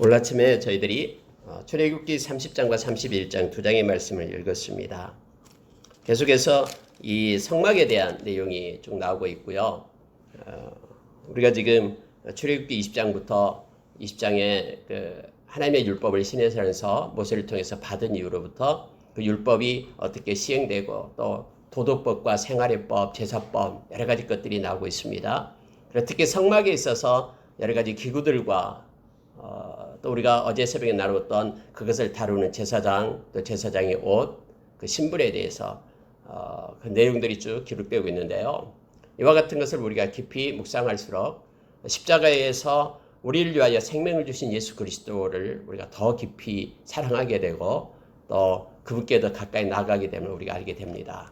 오늘 아침에 저희들이 출애굽기 30장과 31장 두 장의 말씀을 읽었습니다. 계속해서 이 성막에 대한 내용이 쭉 나오고 있고요. 우리가 지금 출애굽기 20장부터 20장에 하나님의 율법을 시내산에서 모세를 통해서 받은 이후로부터 그 율법이 어떻게 시행되고 또 도덕법과 생활의법, 제사법 여러 가지 것들이 나오고 있습니다. 특히 성막에 있어서 여러 가지 기구들과 또 우리가 어제 새벽에 나눴던 그것을 다루는 제사장, 또 제사장의 옷, 그 신분에 대해서 그 내용들이 쭉 기록되고 있는데요. 이와 같은 것을 우리가 깊이 묵상할수록 십자가에서 우리를 위하여 생명을 주신 예수 그리스도를 우리가 더 깊이 사랑하게 되고 또 그분께 더 가까이 나아가게 되면 우리가 알게 됩니다.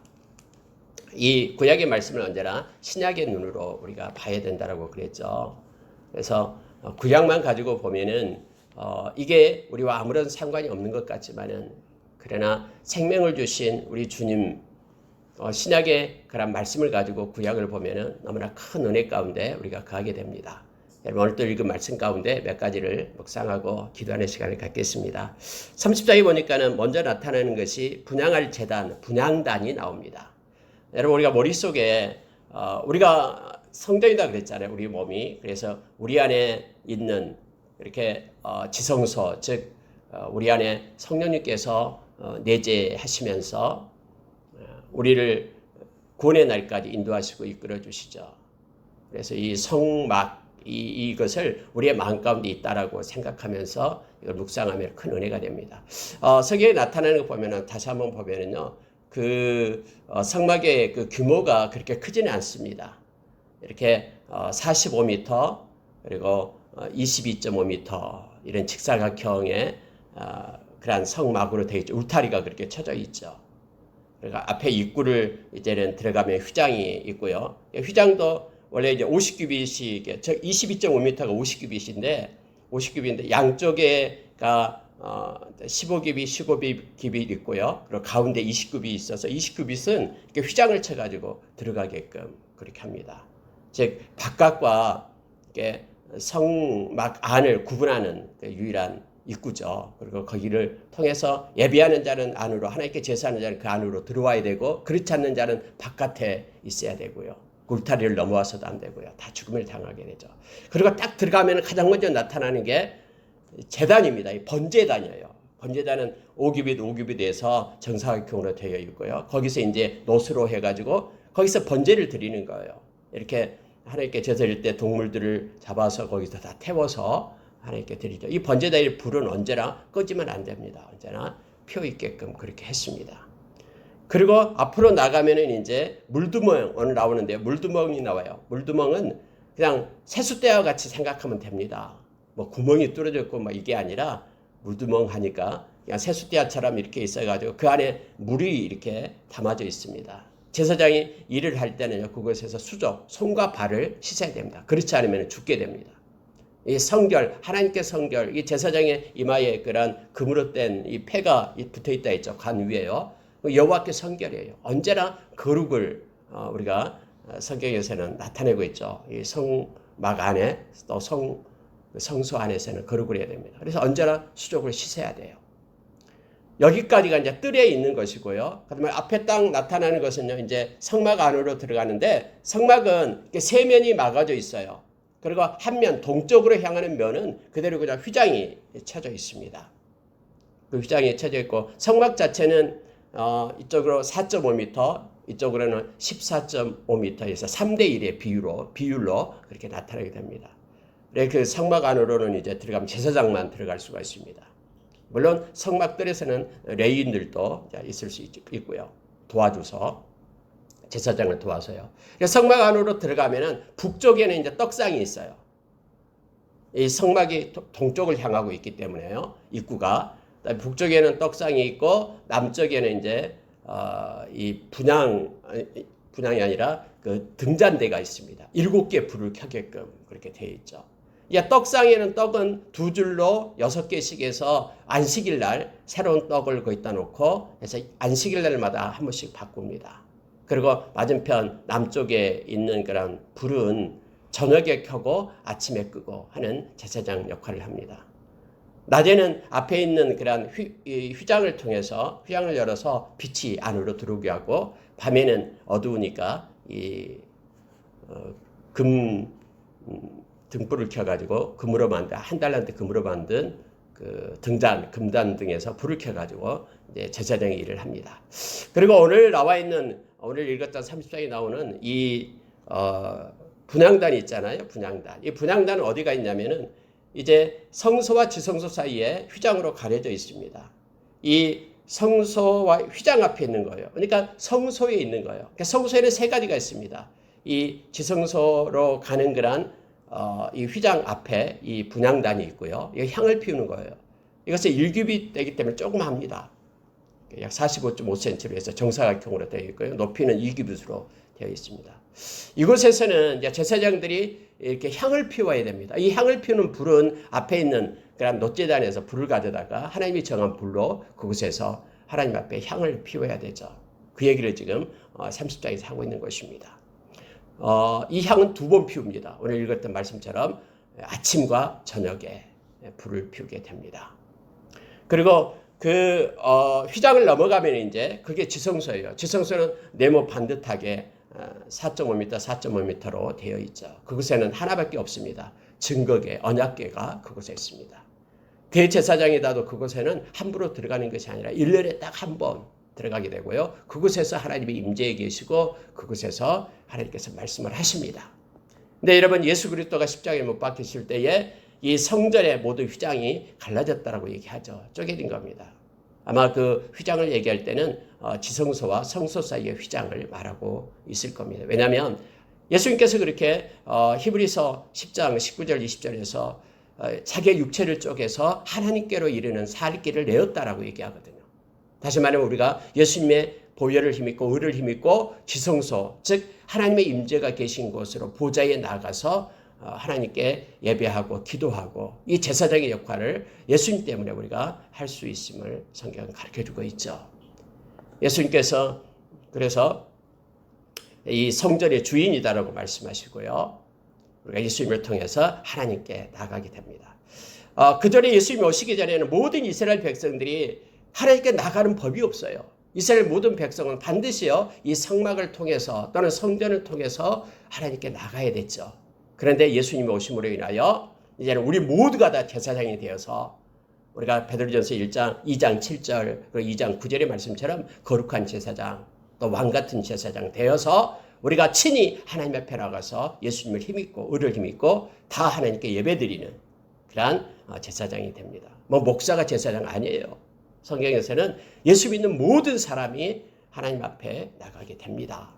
이 구약의 말씀을 언제나 신약의 눈으로 우리가 봐야 된다라고 그랬죠. 그래서 구약만 가지고 보면은 이게 우리와 아무런 상관이 없는 것 같지만은 그러나 생명을 주신 우리 주님 신약의 그런 말씀을 가지고 구약을 보면은 너무나 큰 은혜 가운데 우리가 거하게 됩니다. 여러분 오늘 또 읽은 말씀 가운데 몇 가지를 묵상하고 기도하는 시간을 갖겠습니다. 30장에 보니까는 먼저 나타나는 것이 분향할 제단, 분향단이 나옵니다. 여러분 우리가 머릿속에 우리가 성전이다 그랬잖아요. 우리 몸이. 그래서 우리 안에 있는 이렇게 지성소, 즉 우리 안에 성령님께서 내재하시면서 우리를 구원의 날까지 인도하시고 이끌어 주시죠. 그래서 이 성막 이것을 우리의 마음 가운데 있다라고 생각하면서 이걸 묵상하면 큰 은혜가 됩니다. 성경에 나타나는 거 보면은 다시 한번 보면은요. 그 성막의 그 규모가 그렇게 크지는 않습니다. 이렇게 45m 그리고 22.5m 이런 직사각형의 그러한 성막으로 되어 있죠. 울타리가 그렇게 쳐져 있죠. 그러니까 앞에 입구를 이제는 들어가면 휘장이 있고요. 휘장도 원래 이제 50규빗이 22.5m가 50규빗인데 50규빗인데 양쪽에가 15규빗, 15규빗 있고요. 그리고 가운데 20규빗이 있어서 20규빗은 이렇게 휘장을 쳐가지고 들어가게끔 그렇게 합니다. 즉 바깥과 이렇게 성막 안을 구분하는 유일한 입구죠. 그리고 거기를 통해서 예배하는 자는 안으로, 하나님께 제사하는 자는 그 안으로 들어와야 되고 그렇지 않는 자는 바깥에 있어야 되고요. 울타리를 넘어와서도 안 되고요. 다 죽음을 당하게 되죠. 그리고 딱 들어가면 가장 먼저 나타나는 게 제단입니다. 번제단이에요. 번제단은 5규빗, 5규빗에서 정사각형으로 되어 있고요. 거기서 이제 노수로 해가지고 거기서 번제를 드리는 거예요. 이렇게 하나님께 제사 드릴 때 동물들을 잡아서 거기서 다 태워서 하나님께 드리죠. 이 번제단의 불은 언제나 꺼지면 안 됩니다. 언제나 펴 있게끔 그렇게 했습니다. 그리고 앞으로 나가면은 이제 물두멍 오늘 나오는데 물두멍이 나와요. 물두멍은 그냥 세숫대와 같이 생각하면 됩니다. 뭐 구멍이 뚫어졌고 뭐 이게 아니라 물두멍 하니까 그냥 세숫대야처럼 이렇게 있어가지고 그 안에 물이 이렇게 담아져 있습니다. 제사장이 일을 할 때는요 그것에서 수조, 손과 발을 씻어야 됩니다. 그렇지 않으면 죽게 됩니다. 이 성결, 하나님께 성결, 이 제사장의 이마에 그런 금으로 뗀 이 패가 붙어 있다 했죠. 관 위에요. 여호와께 성결이에요. 언제나 거룩을 우리가 성경에서는 나타내고 있죠. 이 성막 안에 또 성소 안에서는 거룩을 해야 됩니다. 그래서 언제나 수족을 씻어야 돼요. 여기까지가 이제 뜰에 있는 것이고요. 그다음에 앞에 딱 나타나는 것은요, 이제 성막 안으로 들어가는데 성막은 세 면이 막아져 있어요. 그리고 한 면, 동쪽으로 향하는 면은 그대로 그냥 휘장이 쳐져 있습니다. 그 휘장이 쳐져 있고 성막 자체는 이쪽으로 4.5m, 이쪽으로는 14.5m에서 3대 1의 비율로 그렇게 나타나게 됩니다. 그 성막 안으로는 이제 들어가면 제사장만 들어갈 수가 있습니다. 물론 성막들에서는 레위인들도 있을 수 있고요. 도와줘서 제사장을 도와서요. 성막 안으로 들어가면은 북쪽에는 이제 떡상이 있어요. 이 성막이 동쪽을 향하고 있기 때문에요. 입구가 북쪽에는 떡상이 있고 남쪽에는 이제 이 분향이 아니라 그 등잔대가 있습니다. 7개 불을 켜게끔 그렇게 되어 있죠. 떡상에는 떡은 2줄로 6개씩 해서 안식일 날 새로운 떡을 거기다 놓고 해서 안식일 날마다 한 번씩 바꿉니다. 그리고 맞은편 남쪽에 있는 그런 불은 저녁에 켜고 아침에 끄고 하는 제사장 역할을 합니다. 낮에는 앞에 있는 그러한 휘장을 통해서 휘장을 열어서 빛이 안으로 들어오게 하고 밤에는 어두우니까 금 등불을 켜가지고 금으로 만든 한 달란트 금으로 만든 그 금단 등에서 불을 켜가지고 이제 제사장이 일을 합니다. 그리고 오늘 나와 있는 오늘 읽었던 30장에 나오는 이 분향단이 있잖아요. 분향단. 이 분향단은 어디가 있냐면은 이제 성소와 지성소 사이에 휘장으로 가려져 있습니다. 이 성소와 휘장 앞에 있는 거예요. 그러니까 성소에 있는 거예요. 그러니까 성소에는 세 가지가 있습니다. 이 지성소로 가는 그런 이 휘장 앞에 이 분향단이 있고요. 이 향을 피우는 거예요. 이것은 1규빗 되기 때문에 조그맣니다. 약 45.5cm로 해서 정사각형으로 되어 있고요. 높이는 2규빗으로 되어 있습니다. 이곳에서는 이제 제사장들이 이렇게 향을 피워야 됩니다. 이 향을 피우는 불은 앞에 있는 그런 놋재단에서 불을 가져다가 하나님이 정한 불로 그곳에서 하나님 앞에 향을 피워야 되죠. 그 얘기를 지금 30장에서 하고 있는 것입니다. 이 향은 2번 피웁니다. 오늘 읽었던 말씀처럼 아침과 저녁에 불을 피우게 됩니다. 그리고 그 휘장을 넘어가면 이제 그게 지성소예요. 지성소는 네모 반듯하게 4.5m, 4.5m로 되어 있죠. 그곳에는 하나밖에 없습니다. 증거계, 언약궤가 그곳에 있습니다. 대제사장이라도 그곳에는 함부로 들어가는 것이 아니라 1년에 딱 한 번 들어가게 되고요. 그곳에서 하나님이 임재해 계시고 그곳에서 하나님께서 말씀을 하십니다. 근데 여러분 예수 그리스도가 십자가에 못 박히실 때에 이 성전의 모든 휘장이 갈라졌다라고 얘기하죠. 쪼개진 겁니다. 아마 그 휘장을 얘기할 때는 지성소와 성소 사이의 휘장을 말하고 있을 겁니다. 왜냐하면 예수님께서 그렇게 히브리서 10장 19절 20절에서 자기의 육체를 쪼개서 하나님께로 이르는 살 길을 내었다라고 얘기하거든요. 다시 말하면 우리가 예수님의 보혈을 힘입고 의를 힘입고 지성소 즉 하나님의 임재가 계신 곳으로 보좌에 나가서 하나님께 예배하고 기도하고 이 제사장의 역할을 예수님 때문에 우리가 할 수 있음을 성경은 가르쳐주고 있죠. 예수님께서 그래서 이 성전의 주인이다라고 말씀하시고요. 우리가 예수님을 통해서 하나님께 나가게 됩니다. 그 전에 예수님이 오시기 전에는 모든 이스라엘 백성들이 하나님께 나가는 법이 없어요. 이스라엘 모든 백성은 반드시요 이 성막을 통해서 또는 성전을 통해서 하나님께 나가야 됐죠. 그런데 예수님이 오심으로 인하여 이제는 우리 모두가 다 제사장이 되어서 우리가 베드로전서 1장 2장 7절 그리고 2장 9절의 말씀처럼 거룩한 제사장 또 왕같은 제사장 되어서 우리가 친히 하나님 앞에 나가서 예수님을 힘입고 의를 힘입고 다 하나님께 예배드리는 그러한 제사장이 됩니다. 뭐 목사가 제사장 아니에요. 성경에서는 예수 믿는 모든 사람이 하나님 앞에 나가게 됩니다.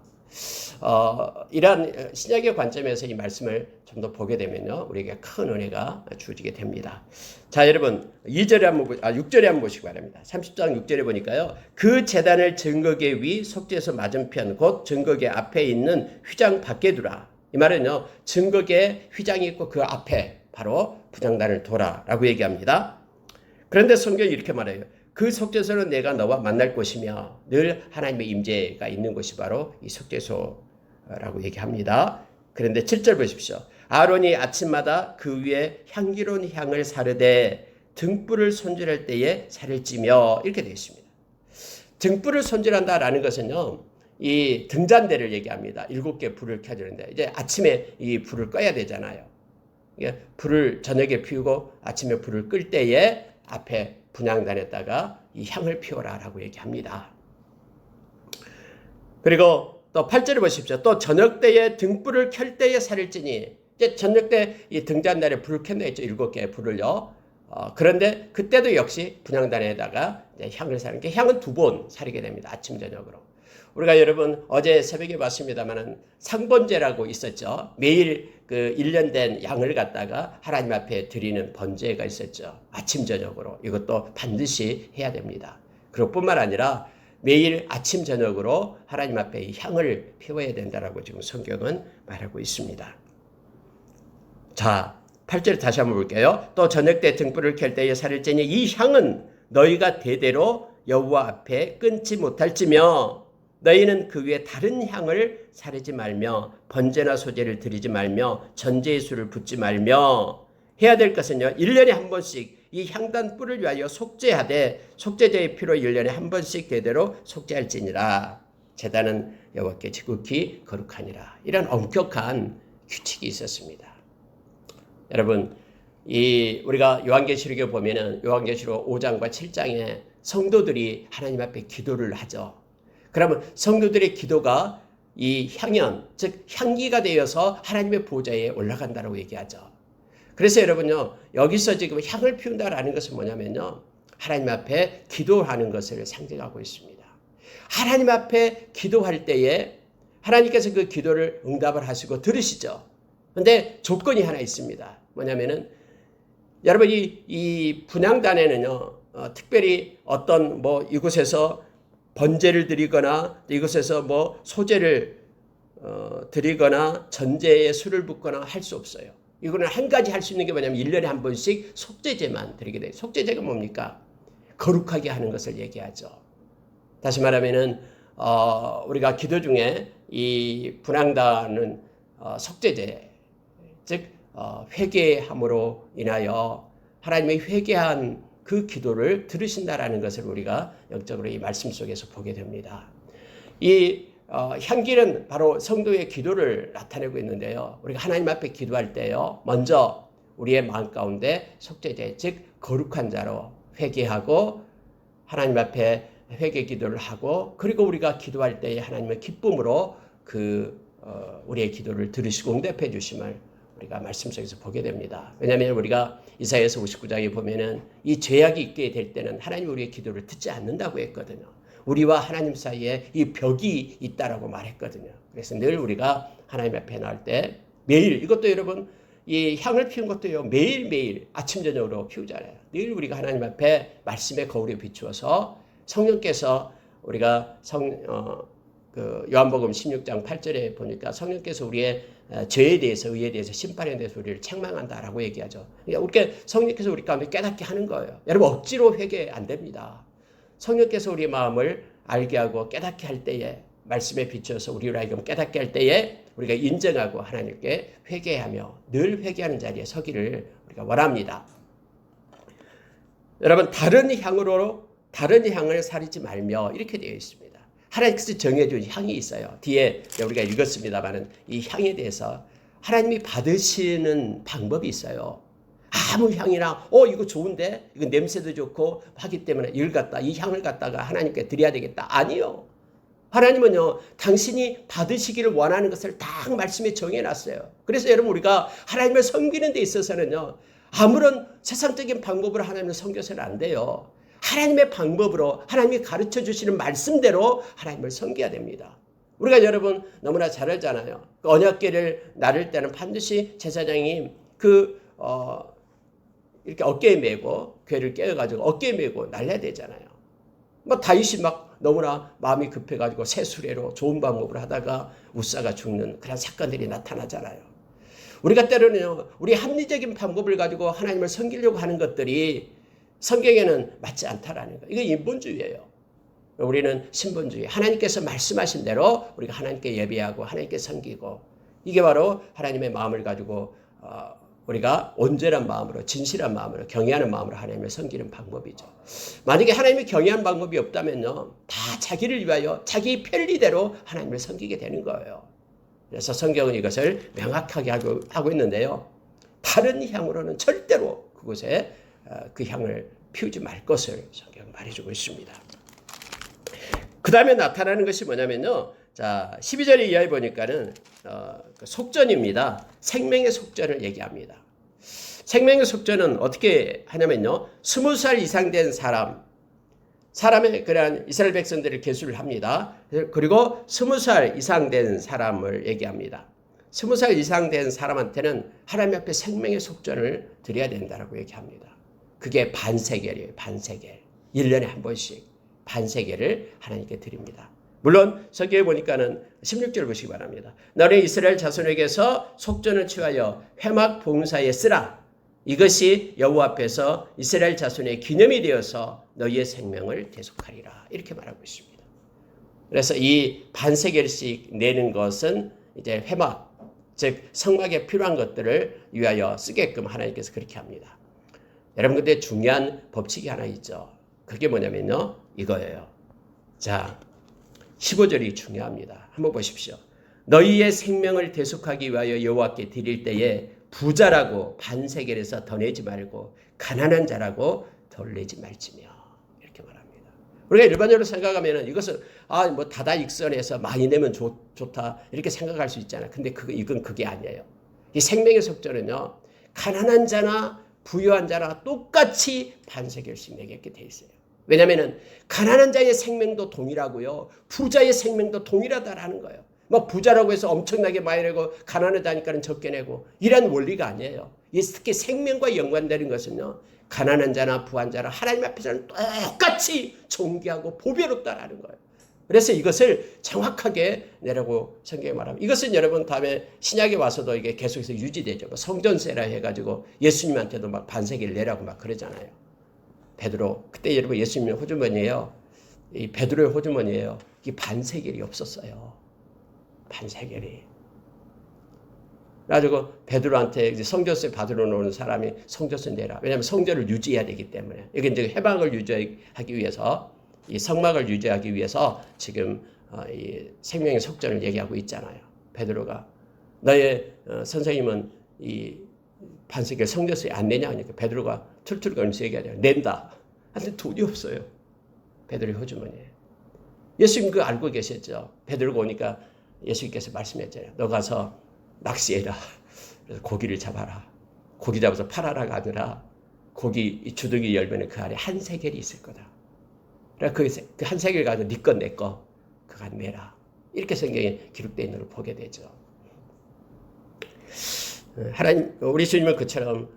이러한 신약의 관점에서 이 말씀을 좀 더 보게 되면요. 우리에게 큰 은혜가 주어지게 됩니다. 자, 여러분 6절에 한번 보시기 바랍니다. 30장 6절에 보니까요. 그 제단을 증거계 위 속죄소 맞은편 곧 증거계 앞에 있는 휘장 밖에 두라. 이 말은요. 증거계 휘장이 있고 그 앞에 바로 분향단을 둬라라고 얘기합니다. 그런데 성경이 이렇게 말해요. 그 속죄소는 내가 너와 만날 곳이며 늘 하나님의 임재가 있는 곳이 바로 이 속죄소라고 얘기합니다. 그런데 7절 보십시오. 아론이 아침마다 그 위에 향기로운 향을 사르되 등불을 손질할 때에 살을 찌며 이렇게 되어 있습니다. 등불을 손질한다라는 것은요. 이 등잔대를 얘기합니다. 7개 불을 켜주는데 이제 아침에 이 불을 꺼야 되잖아요. 불을 저녁에 피우고 아침에 불을 끌 때에 앞에 분향단에다가 이 향을 피워라라고 얘기합니다. 그리고 또 8절을 보십시오. 또 저녁 때에 등불을 켤 때에 살을 찌니 이제 저녁 때 이 등잔단에 불을 켠다 했죠. 7개의 불을요. 그런데 그때도 역시 분향단에다가 향을 사는 게 향은 2번 사리게 됩니다. 아침 저녁으로. 우리가 여러분 어제 새벽에 봤습니다만은 상번제라고 있었죠. 매일 그 1년 된 양을 갖다가 하나님 앞에 드리는 번제가 있었죠. 아침 저녁으로 이것도 반드시 해야 됩니다. 그럴 뿐만 아니라 매일 아침 저녁으로 하나님 앞에 이 향을 피워야 된다라고 지금 성경은 말하고 있습니다. 자, 8절 다시 한번 볼게요. 또 저녁 때 등불을 켤 때에 살을 찌니 이 향은 너희가 대대로 여호와 앞에 끊지 못할지며 너희는 그 위에 다른 향을 사르지 말며 번제나 소제를 드리지 말며 전제의 술을 붓지 말며 해야 될 것은요. 1년에 한 번씩 이 향단 뿔을 위하여 속죄하되 속죄제의 피로 1년에 한 번씩 대대로 속죄할지니라. 제단은 여호와께 지극히 거룩하니라. 이런 엄격한 규칙이 있었습니다. 여러분, 우리가 요한계시록에 보면은 요한계시록 5장과 7장에 성도들이 하나님 앞에 기도를 하죠. 그러면 성도들의 기도가 이 향연, 즉 향기가 되어서 하나님의 보좌에 올라간다라고 얘기하죠. 그래서 여러분요, 여기서 지금 향을 피운다라는 것은 뭐냐면요, 하나님 앞에 기도하는 것을 상징하고 있습니다. 하나님 앞에 기도할 때에 하나님께서 그 기도를 응답을 하시고 들으시죠. 그런데 조건이 하나 있습니다. 뭐냐면은 여러분 이 분향단에는요, 특별히 어떤 이곳에서 번제를 드리거나 이곳에서 소제를 드리거나 전제에 술을 붓거나 할 수 없어요. 이거는 한 가지 할 수 있는 게 뭐냐면 1년에 한 번씩 속죄제만 드리게 돼요. 속죄제가 뭡니까? 거룩하게 하는 것을 얘기하죠. 다시 말하면은 우리가 기도 중에 이 분향단은 속죄제, 즉 회개함으로 인하여 하나님의 회개한 그 기도를 들으신다라는 것을 우리가 영적으로 이 말씀 속에서 보게 됩니다. 이 향기는 바로 성도의 기도를 나타내고 있는데요. 우리가 하나님 앞에 기도할 때요, 먼저 우리의 마음 가운데 속죄제, 즉 거룩한 자로 회개하고 하나님 앞에 회개 기도를 하고, 그리고 우리가 기도할 때에 하나님의 기쁨으로 우리의 기도를 들으시고 응답해 주심을 우리가 말씀 속에서 보게 됩니다. 왜냐하면 우리가 이사야서 59장에 보면은 이 죄악이 있게 될 때는 하나님 우리의 기도를 듣지 않는다고 했거든요. 우리와 하나님 사이에 이 벽이 있다라고 말했거든요. 그래서 늘 우리가 하나님 앞에 나올 때 매일, 이것도 여러분 이 향을 피운 것도요, 매일매일 아침 저녁으로 피우잖아요. 늘 우리가 하나님 앞에 말씀의 거울에 비추어서 성령께서 우리가 요한복음 16장 8절에 보니까 성령께서 우리의 죄에 대해서, 의에 대해서, 심판에 대해서 우리를 책망한다라고 얘기하죠. 그러니까 성령께서 우리 가운데 깨닫게 하는 거예요. 여러분, 억지로 회개 안 됩니다. 성령께서 우리의 마음을 알게 하고 깨닫게 할 때에, 말씀에 비춰서 우리를 하여금 깨닫게 할 때에 우리가 인정하고 하나님께 회개하며 늘 회개하는 자리에 서기를 우리가 원합니다. 여러분, 다른 향을 사리지 말며 이렇게 되어 있습니다. 하나님께서 정해준 향이 있어요. 뒤에 우리가 읽었습니다만은 이 향에 대해서 하나님이 받으시는 방법이 있어요. 아무 향이나 이거 좋은데, 이거 냄새도 좋고 하기 때문에 이 향을 갖다가 하나님께 드려야 되겠다. 아니요. 하나님은요, 당신이 받으시기를 원하는 것을 딱 말씀에 정해놨어요. 그래서 여러분, 우리가 하나님을 섬기는 데 있어서는요, 아무런 세상적인 방법으로 하나님을 섬겨서는 안 돼요. 하나님의 방법으로, 하나님이 가르쳐 주시는 말씀대로 하나님을 섬겨야 됩니다. 우리가 여러분 너무나 잘 알잖아요. 언약궤를 나를 때는 반드시 제사장이 이렇게 어깨에 메고, 궤를 깨어가지고 어깨에 메고 날려야 되잖아요. 다윗이 너무나 마음이 급해가지고 새 수레로 좋은 방법을 하다가 우사가 죽는 그런 사건들이 나타나잖아요. 우리가 때로는요, 우리 합리적인 방법을 가지고 하나님을 섬기려고 하는 것들이 성경에는 맞지 않다라는 거예요. 이거 인본주의예요. 우리는 신본주의. 하나님께서 말씀하신 대로 우리가 하나님께 예배하고 하나님께 섬기고, 이게 바로 하나님의 마음을 가지고 우리가 온전한 마음으로, 진실한 마음으로, 경외하는 마음으로 하나님을 섬기는 방법이죠. 만약에 하나님이 경외하는 방법이 없다면요, 다 자기를 위하여 자기 편리대로 하나님을 섬기게 되는 거예요. 그래서 성경은 이것을 명확하게 하고 있는데요, 다른 향으로는 절대로 그곳에 그 향을 피우지 말 것을 성경은 말해주고 있습니다. 그 다음에 나타나는 것이 뭐냐면요, 자 12절 이하에 보니까는 속전입니다. 생명의 속전을 얘기합니다. 생명의 속전은 어떻게 하냐면요, 20살 이상 된 사람의 그러한 이스라엘 백성들을 계수를 합니다. 그리고 20살 이상 된 사람을 얘기합니다. 20살 이상 된 사람한테는 하나님 앞에 생명의 속전을 드려야 된다라고 얘기합니다. 그게 반세겔이에요. 반세겔. 1년에 한 번씩 반세겔을 하나님께 드립니다. 물론 성경에 보니까는 16절 보시기 바랍니다. 너는 이스라엘 자손에게서 속전을 취하여 회막 봉사에 쓰라. 이것이 여호와 앞에서 이스라엘 자손의 기념이 되어서 너희의 생명을 대속하리라. 이렇게 말하고 있습니다. 그래서 이 반세겔씩 내는 것은 이제 회막, 즉 성막에 필요한 것들을 위하여 쓰게끔 하나님께서 그렇게 합니다. 여러분 근데 중요한 법칙이 하나 있죠. 그게 뭐냐면요. 이거예요. 자, 15절이 중요합니다. 한번 보십시오. 너희의 생명을 대속하기 위하여 여호와께 드릴 때에 부자라고 반세겔에서 더 내지 말고 가난한 자라고 덜 내지 말지며 이렇게 말합니다. 우리가 일반적으로 생각하면 이것은 뭐 다다익선해서 많이 내면 좋다 이렇게 생각할 수 있잖아요. 근데 이건 그게 아니에요. 이 생명의 속절은요. 가난한 자나 부유한 자나 똑같이 반세겔씩 내게 돼 있어요. 왜냐하면 가난한 자의 생명도 동일하고요. 부자의 생명도 동일하다라는 거예요. 뭐 부자라고 해서 엄청나게 많이 내고 가난한 자니까는 적게 내고 이런 원리가 아니에요. 특히 생명과 연관되는 것은요. 가난한 자나 부한 자나 하나님 앞에서는 똑같이 존귀하고 보배롭다라는 거예요. 그래서 이것을 정확하게 내라고 성경에 말합니다. 이것은 여러분 다음에 신약에 와서도 이게 계속해서 유지되죠. 뭐 성전세라 해가지고 예수님한테도 막 반세겔 내라고 막 그러잖아요. 베드로 그때 여러분 예수님의 호주머니예요. 이 베드로의 호주머니예요. 이 반세겔이 없었어요. 반세겔이. 그래가지고 베드로한테 이제 성전세 받으러 오는 사람이 성전세 내라. 왜냐하면 성전을 유지해야 되기 때문에. 이게 이제 해방을 유지하기 위해서 이 성막을 유지하기 위해서 지금 이 생명의 속전을 얘기하고 있잖아요. 베드로가 너의 선생님은 이 반세겔 성전세 안 내냐 하니까 베드로가 툴툴거리면서 얘기하잖아요. 낸다. 근데 돈이 없어요. 베드로의 호주머니에. 예수님 그거 알고 계셨죠. 베드로가 오니까 예수님께서 말씀했잖아요. 너 가서 낚시해라. 그래서 고기를 잡아라. 고기 잡아서 팔아라가 아니라 고기 이 주둥이 열면 그 안에 한 세겔이 있을 거다. 그래서 그 한 세겔 가지고 네 거 내 거 그거 내라. 이렇게 성경에 기록되어 있는 걸 보게 되죠. 하나님 우리 주님은 그처럼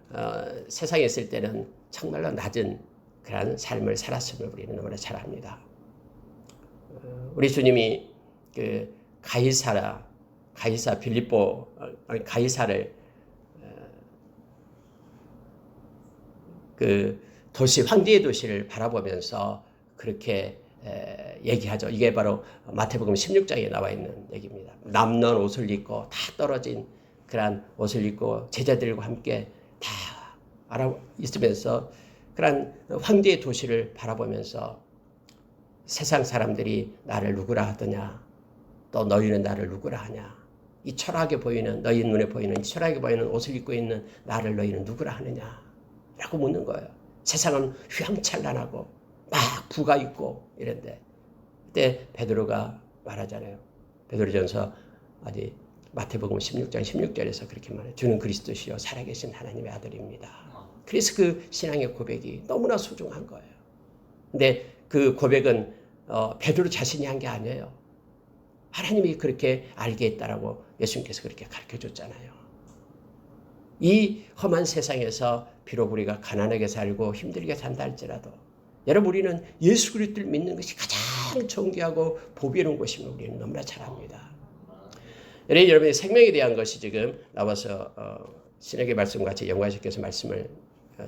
세상에 있을 때는 정말로 낮은 그런 삶을 살았음을 우리는 너무나 잘 압니다. 우리 주님이 그 가이사를 그 도시 황제의 도시를 바라보면서 그렇게 얘기하죠. 이게 바로 마태복음 16장에 나와 있는 얘기입니다. 남는 옷을 입고 다 떨어진 그런 옷을 입고 제자들과 함께 다 알아 있으면서 그런 황제의 도시를 바라보면서 세상 사람들이 나를 누구라 하더냐, 또 너희는 나를 누구라 하냐, 이 초라하게 보이는 너희 눈에 보이는 초라하게 보이는 옷을 입고 있는 나를 너희는 누구라 하느냐라고 묻는 거예요. 세상은 휘황찬란하고 막 부가 있고 이런데 그때 베드로가 말하잖아요. 베드로전서 어디 마태복음 16장 16절에서 그렇게 말해요. 주는 그리스도시요 살아계신 하나님의 아들입니다. 그래서 그 신앙의 고백이 너무나 소중한 거예요. 근데 그 고백은 베드로 자신이 한 게 아니에요. 하나님이 그렇게 알게 했다라고 예수님께서 그렇게 가르쳐줬잖아요. 이 험한 세상에서 비록 우리가 가난하게 살고 힘들게 산다 할지라도 여러분 우리는 예수 그리스도를 믿는 것이 가장 존귀하고 보배로운 것임을 우리는 너무나 잘 압니다. 여러분의 생명에 대한 것이 지금 나와서 신약의 말씀과 같이 영광시켜서 말씀을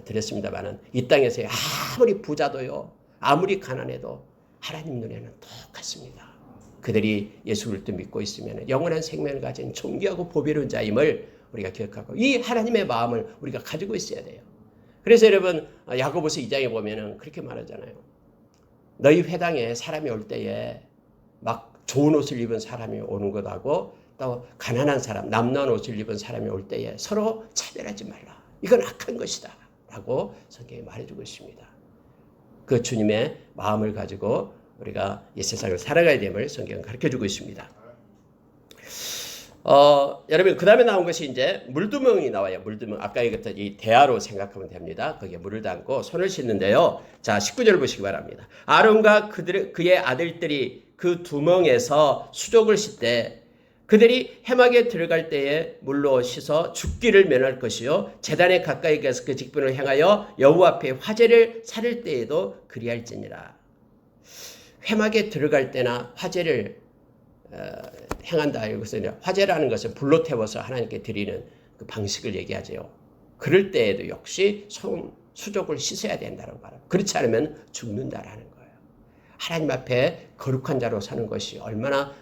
드렸습니다만은 이 땅에서 아무리 부자도요 아무리 가난해도 하나님 눈에는 똑같습니다. 그들이 예수 그리스도 믿고 있으면 영원한 생명을 가진 존귀하고 보배로운 자임을 우리가 기억하고 이 하나님의 마음을 우리가 가지고 있어야 돼요. 그래서 여러분 야고보서 2장에 보면은 그렇게 말하잖아요. 너희 회당에 사람이 올 때에 막 좋은 옷을 입은 사람이 오는 것하고 또 가난한 사람, 남는 옷을 입은 사람이 올 때에 서로 차별하지 말라. 이건 악한 것이다. 라고 성경이 말해주고 있습니다. 그 주님의 마음을 가지고 우리가 이 세상을 살아가야 됨을 성경은 가르쳐주고 있습니다. 여러분 그 다음에 나온 것이 이제 물두멍이 나와요. 물두멍. 아까 얘기했던 이 대야로 생각하면 됩니다. 거기에 물을 담고 손을 씻는데요. 자 19절 보시기 바랍니다. 아론과 그의 아들들이 그 두멍에서 수족을 씻되 그들이 해막에 들어갈 때에 물로 씻어 죽기를 면할 것이요 제단에 가까이 가서 그 직분을 행하여 여호와 앞에 화제를 사를 때에도 그리할지니라. 해막에 들어갈 때나 화제를 행한다. 이것은 화제라는 것은 불로 태워서 하나님께 드리는 그 방식을 얘기하죠. 그럴 때에도 역시 수족을 씻어야 된다는 말입니다. 그렇지 않으면 죽는다라는 거예요. 하나님 앞에 거룩한 자로 사는 것이 얼마나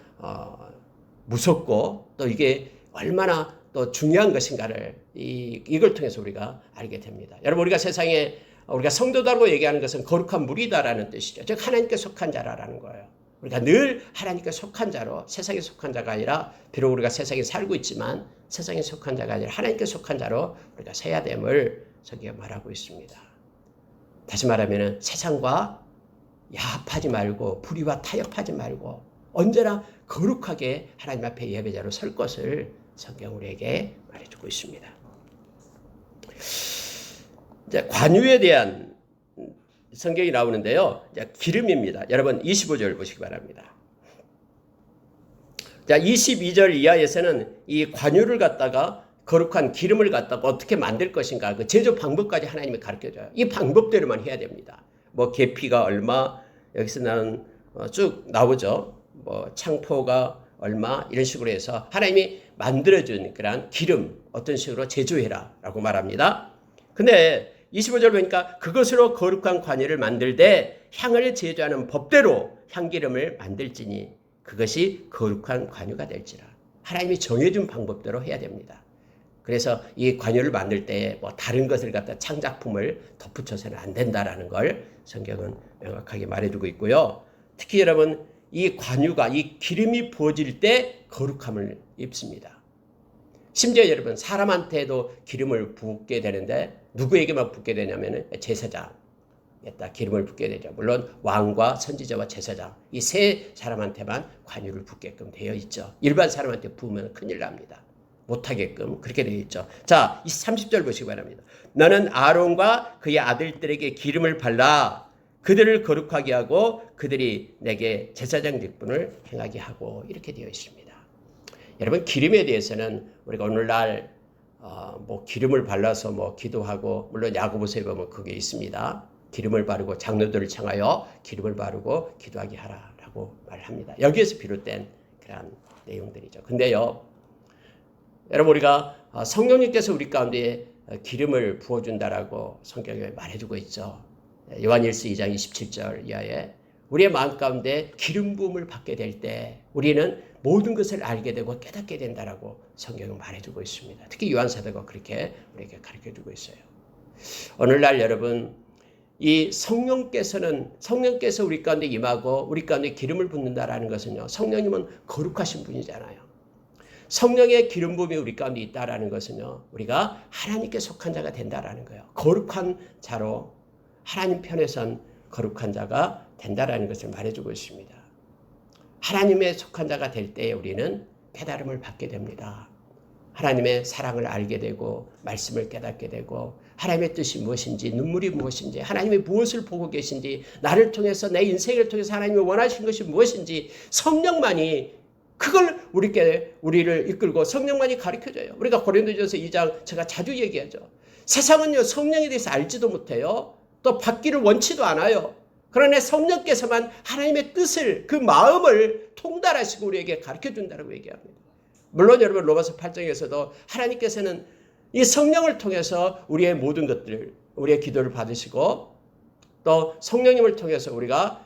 무섭고 또 이게 얼마나 또 중요한 것인가를 이걸 통해서 우리가 알게 됩니다. 여러분 우리가 세상에 우리가 성도다라고 얘기하는 것은 거룩한 무리다라는 뜻이죠. 즉 하나님께 속한 자라는 거예요. 우리가 늘 하나님께 속한 자로, 세상에 속한 자가 아니라, 비록 우리가 세상에 살고 있지만 세상에 속한 자가 아니라 하나님께 속한 자로 우리가 서야 됨을 성경이 말하고 있습니다. 다시 말하면 세상과 야합하지 말고 불의와 타협하지 말고 언제나 거룩하게 하나님 앞에 예배자로 설 것을 성경 우리에게 말해주고 있습니다. 이제 관유에 대한 성경이 나오는데요. 이제 기름입니다. 여러분 25절 보시기 바랍니다. 자, 22절 이하에서는 이 관유를 갖다가 거룩한 기름을 갖다가 어떻게 만들 것인가 그 제조 방법까지 하나님이 가르쳐줘요. 이 방법대로만 해야 됩니다. 뭐 계피가 얼마, 여기서 나는 쭉 나오죠. 뭐 창포가 얼마 이런 식으로 해서 하나님이 만들어준 그런 기름 어떤 식으로 제조해라 라고 말합니다. 근데 25절 보니까 그것으로 거룩한 관유를 만들되 향을 제조하는 법대로 향기름을 만들지니 그것이 거룩한 관유가 될지라. 하나님이 정해준 방법대로 해야 됩니다. 그래서 이 관유를 만들 때 뭐 다른 것을 갖다 창작품을 덧붙여서는 안 된다라는 걸 성경은 명확하게 말해주고 있고요. 특히 여러분 이 관유가 이 기름이 부어질 때 거룩함을 입습니다. 심지어 여러분 사람한테도 기름을 붓게 되는데 누구에게만 붓게 되냐면 제사장에다 기름을 붓게 되죠. 물론 왕과 선지자와 제사장 이 세 사람한테만 관유를 붓게끔 되어 있죠. 일반 사람한테 부으면 큰일 납니다. 못하게끔 그렇게 되어 있죠. 자, 30절 보시기 바랍니다. 너는 아론과 그의 아들들에게 기름을 발라 그들을 거룩하게 하고 그들이 내게 제사장 직분을 행하게 하고 이렇게 되어 있습니다. 여러분 기름에 대해서는 우리가 오늘날 뭐 기름을 발라서 뭐 기도하고 물론 야고보서에 보면 그게 있습니다. 기름을 바르고 장로들을 청하여 기름을 바르고 기도하게 하라라고 말합니다. 여기에서 비롯된 그런 내용들이죠. 근데요, 여러분 우리가 성령님께서 우리 가운데 기름을 부어준다라고 성경에 말해주고 있죠. 요한일서 2장 27절 이하에 우리의 마음 가운데 기름 부음을 받게 될 때 우리는 모든 것을 알게 되고 깨닫게 된다라고 성경은 말해주고 있습니다. 특히 요한사도가 그렇게 우리에게 가르쳐주고 있어요. 오늘날 여러분 이 성령께서 우리 가운데 임하고 우리 가운데 기름을 붓는다라는 것은요. 성령님은 거룩하신 분이잖아요. 성령의 기름 부음이 우리 가운데 있다라는 것은요. 우리가 하나님께 속한 자가 된다라는 거예요. 거룩한 자로 하나님 편에 선 거룩한 자가 된다라는 것을 말해주고 있습니다. 하나님의 속한 자가 될 때 우리는 깨달음을 받게 됩니다. 하나님의 사랑을 알게 되고 말씀을 깨닫게 되고 하나님의 뜻이 무엇인지 눈물이 무엇인지 하나님이 무엇을 보고 계신지 나를 통해서 내 인생을 통해서 하나님이 원하시는 것이 무엇인지 성령만이 그걸 우리를 이끌고 성령만이 가르쳐줘요. 우리가 고린도전서 2장 제가 자주 얘기하죠. 세상은요 성령에 대해서 알지도 못해요. 또 받기를 원치도 않아요. 그러나 성령께서만 하나님의 뜻을 그 마음을 통달하시고 우리에게 가르쳐준다고 얘기합니다. 물론 여러분 로마서 8장에서도 하나님께서는 이 성령을 통해서 우리의 모든 것들 우리의 기도를 받으시고 또 성령님을 통해서 우리가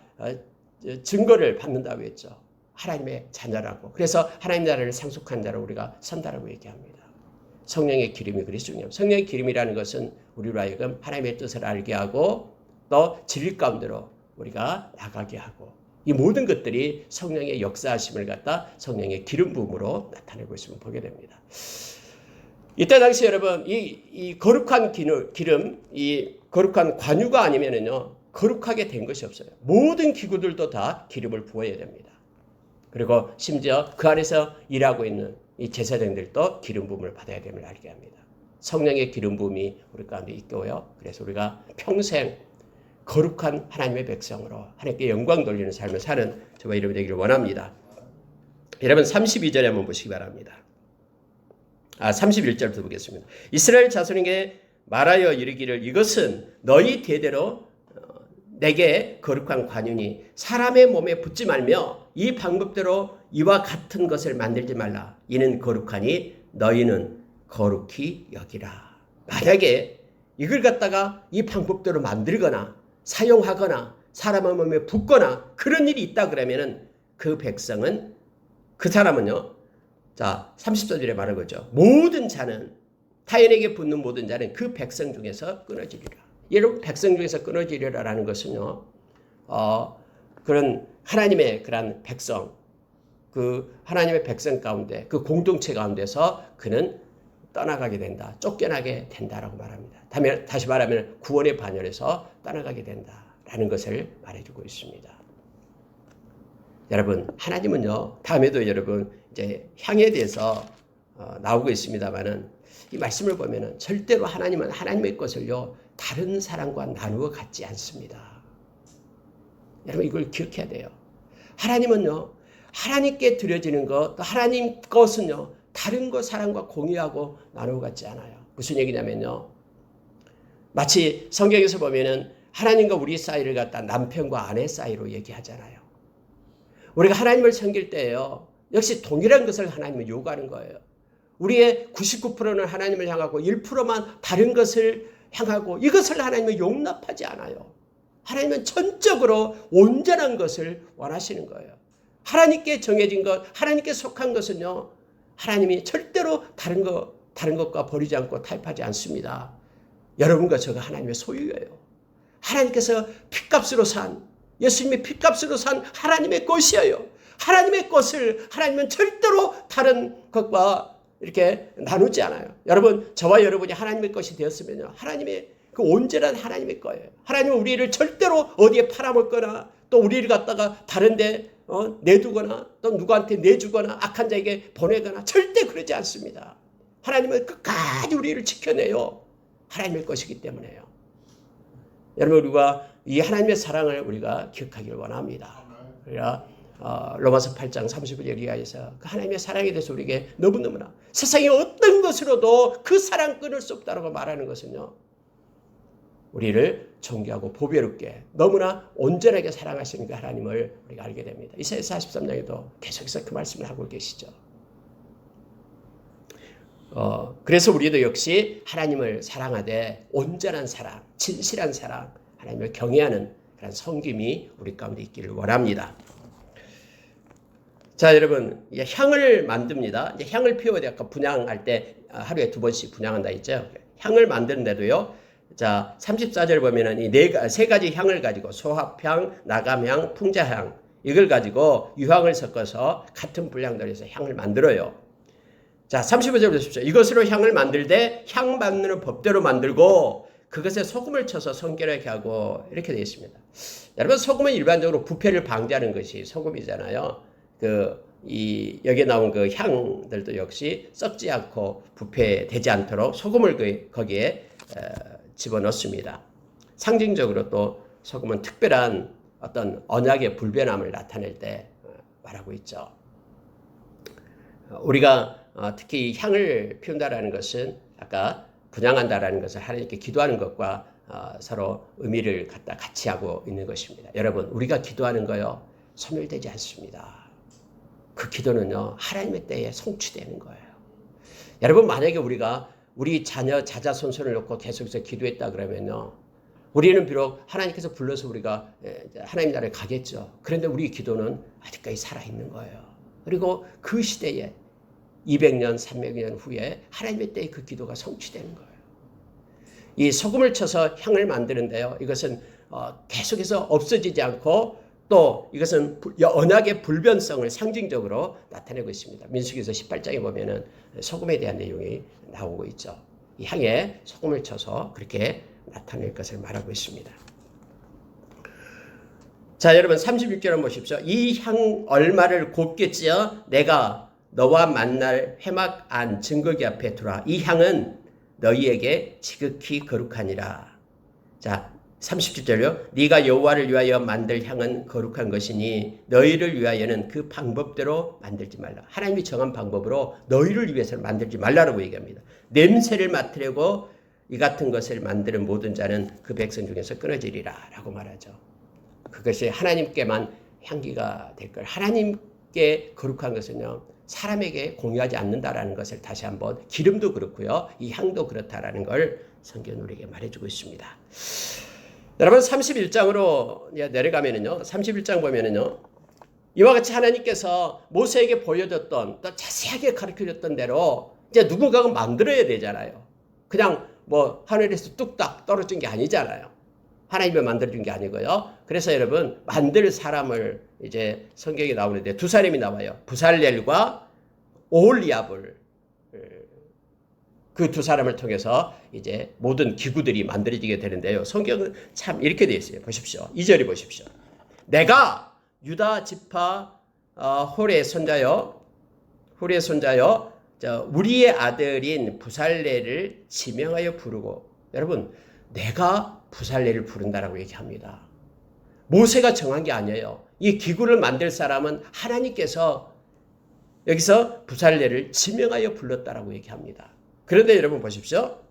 증거를 받는다고 했죠. 하나님의 자녀라고. 그래서 하나님 나라를 상속한 자로 우리가 선다라고 얘기합니다. 성령의 기름이 그리 중요합니다. 성령의 기름이라는 것은 우리로 하여금 하나님의 뜻을 알게 하고 또 진리 가운데로 우리가 나가게 하고 이 모든 것들이 성령의 역사하심을 갖다 성령의 기름 부음으로 나타내고 있음을 보게 됩니다. 이때 당시 여러분 이 거룩한 기름, 이 거룩한 관유가 아니면은요 거룩하게 된 것이 없어요. 모든 기구들도 다 기름을 부어야 됩니다. 그리고 심지어 그 안에서 일하고 있는 이 제사장들도 기름 부음을 받아야 됨을 알게 합니다. 성령의 기름 부음이 우리 가운데 있고요. 그래서 우리가 평생 거룩한 하나님의 백성으로 하나님께 영광 돌리는 삶을 사는 저와 여러분 되기를 원합니다. 여러분 32절에 한번 보시기 바랍니다. 31절부터 보겠습니다. 이스라엘 자손에게 말하여 이르기를 이것은 너희 대대로 내게 거룩한 관유니 사람의 몸에 붙지 말며 이 방법대로 이와 같은 것을 만들지 말라. 이는 거룩하니 너희는 거룩히 여기라. 만약에 이걸 갖다가 이 방법대로 만들거나 사용하거나 사람의 몸에 붙거나 그런 일이 있다 그러면은 그 백성은 그 사람은요. 자 30절에 말한 거죠. 모든 자는 타인에게 붙는 모든 자는 그 백성 중에서 끊어지리라. 여러분 백성 중에서 끊어지리라라는 것은요. 그런 하나님의 그런 백성, 그 하나님의 백성 가운데 그 공동체 가운데서 그는 떠나가게 된다. 쫓겨나게 된다라고 말합니다. 다시 말하면 구원의 반열에서 떠나가게 된다라는 것을 말해주고 있습니다. 여러분 하나님은요. 다음에도 여러분 이제 향에 대해서 나오고 있습니다만은 이 말씀을 보면은 절대로 하나님은 하나님의 것을요. 다른 사람과 나누어 갖지 않습니다. 여러분 이걸 기억해야 돼요. 하나님은요. 하나님께 드려지는 것, 또 하나님 것은요. 다른 것 사람과 공유하고 나누어 갖지 않아요. 무슨 얘기냐면요. 마치 성경에서 보면은 하나님과 우리 사이를 갖다 남편과 아내 사이로 얘기하잖아요. 우리가 하나님을 섬길 때요. 역시 동일한 것을 하나님은 요구하는 거예요. 우리의 99%는 하나님을 향하고 1%만 다른 것을 향하고 이것을 하나님은 용납하지 않아요. 하나님은 전적으로 온전한 것을 원하시는 거예요. 하나님께 정해진 것, 하나님께 속한 것은요. 하나님이 절대로 다른 것과 버리지 않고 타협하지 않습니다. 여러분과 저가 하나님의 소유예요. 하나님께서 핏값으로 산, 예수님이 핏값으로 산 하나님의 것이에요. 하나님의 것을 하나님은 절대로 다른 것과 이렇게 나누지 않아요. 여러분, 저와 여러분이 하나님의 것이 되었으면요. 하나님의 그 온전한 하나님의 거예요. 하나님은 우리를 절대로 어디에 팔아먹거나 또 우리를 갖다가 다른데 내두거나 또 누구한테 내주거나 악한 자에게 보내거나 절대 그러지 않습니다. 하나님은 끝까지 우리를 지켜내요. 하나님의 것이기 때문에요. 여러분 우리가 이 하나님의 사랑을 우리가 기억하기를 원합니다. 그래야 로마서 8장 30절 이하에서 그 하나님의 사랑에 대해서 우리에게 너무너무나 세상의 어떤 것으로도 그 사랑 끊을 수 없다고 말하는 것은요. 우리를 존귀하고 보배롭게 너무나 온전하게 사랑하시는 그 하나님을 우리가 알게 됩니다. 이사야 43장에도 계속해서 그 말씀을 하고 계시죠. 그래서 우리도 역시 하나님을 사랑하되 온전한 사랑, 진실한 사랑, 하나님을 경외하는 그런 섬김이 우리 가운데 있기를 원합니다. 자, 여러분, 이제 향을 만듭니다. 이제 향을 피워야 돼요. 아까 분향할 때 하루에 2번씩 분향한다 했죠. 향을 만드는데도요. 자, 34절 보면은 이 세 가지 향을 가지고 소합향, 나감향, 풍자향 이걸 가지고 유황을 섞어서 같은 분량들을 해서 향을 만들어요. 자, 35절 보십시오. 이것으로 향을 만들되 향 만드는 법대로 만들고 그것에 소금을 쳐서 성결하게 하고 이렇게 되어 있습니다. 여러분 소금은 일반적으로 부패를 방지하는 것이 소금이잖아요. 여기에 나온 그 향들도 역시 썩지 않고 부패되지 않도록 소금을 거기에 집어넣습니다. 상징적으로 또 소금은 특별한 어떤 언약의 불변함을 나타낼 때 말하고 있죠. 우리가 특히 향을 피운다라는 것은 아까 분향한다라는 것을 하나님께 기도하는 것과 서로 의미를 갖다 같이 하고 있는 것입니다. 여러분 우리가 기도하는 거요 소멸되지 않습니다. 그 기도는요 하나님의 때에 성취되는 거예요. 여러분 만약에 우리가 우리 자녀 자손을 놓고 계속해서 기도했다 그러면요 우리는 비록 하나님께서 불러서 우리가 하나님 나라에 가겠죠. 그런데 우리 기도는 아직까지 살아있는 거예요. 그리고 그 시대에 200년 300년 후에 하나님의 때에 그 기도가 성취되는 거예요. 이 소금을 쳐서 향을 만드는데요 이것은 계속해서 없어지지 않고 또 이것은 언약의 불변성을 상징적으로 나타내고 있습니다. 민수기서 18장에 보면은 소금에 대한 내용이 나오고 있죠. 이 향에 소금을 쳐서 그렇게 나타낼 것을 말하고 있습니다. 자, 여러분 36절을 보십시오. 이 향 얼마를 곱게 찌어 내가 너와 만날 회막 안 증거기 앞에 두라. 이 향은 너희에게 지극히 거룩하니라. 자, 37절요. 네가 여호와를 위하여 만들 향은 거룩한 것이니 너희를 위하여는 그 방법대로 만들지 말라. 하나님이 정한 방법으로 너희를 위해서는 만들지 말라라고 얘기합니다. 냄새를 맡으려고 이 같은 것을 만드는 모든 자는 그 백성 중에서 끊어지리라 라고 말하죠. 그것이 하나님께만 향기가 될 걸. 하나님께 거룩한 것은요. 사람에게 공유하지 않는다라는 것을 다시 한번 기름도 그렇고요. 이 향도 그렇다라는 걸 성경은 우리에게 말해주고 있습니다. 여러분 31장으로 내려가면은요. 31장 보면은요. 이와 같이 하나님께서 모세에게 보여줬던 또 자세하게 가르쳐줬던 대로 이제 누군가가 만들어야 되잖아요. 그냥 뭐 하늘에서 뚝딱 떨어진 게 아니잖아요. 하나님이 만들어준 게 아니고요. 그래서 여러분 만들 사람을 이제 성경에 나오는데 두 사람이 나와요. 부살렐과 오홀리압을 그 두 사람을 통해서 이제 모든 기구들이 만들어지게 되는데요. 성경은 참 이렇게 되어 있어요. 보십시오. 2절이 보십시오. 내가 유다 지파 홀의 손자여 우리의 아들인 부살레를 지명하여 부르고 여러분 내가 부살레를 부른다라고 얘기합니다. 모세가 정한 게 아니에요. 이 기구를 만들 사람은 하나님께서 여기서 부살레를 지명하여 불렀다라고 얘기합니다. 그런데 여러분 보십시오.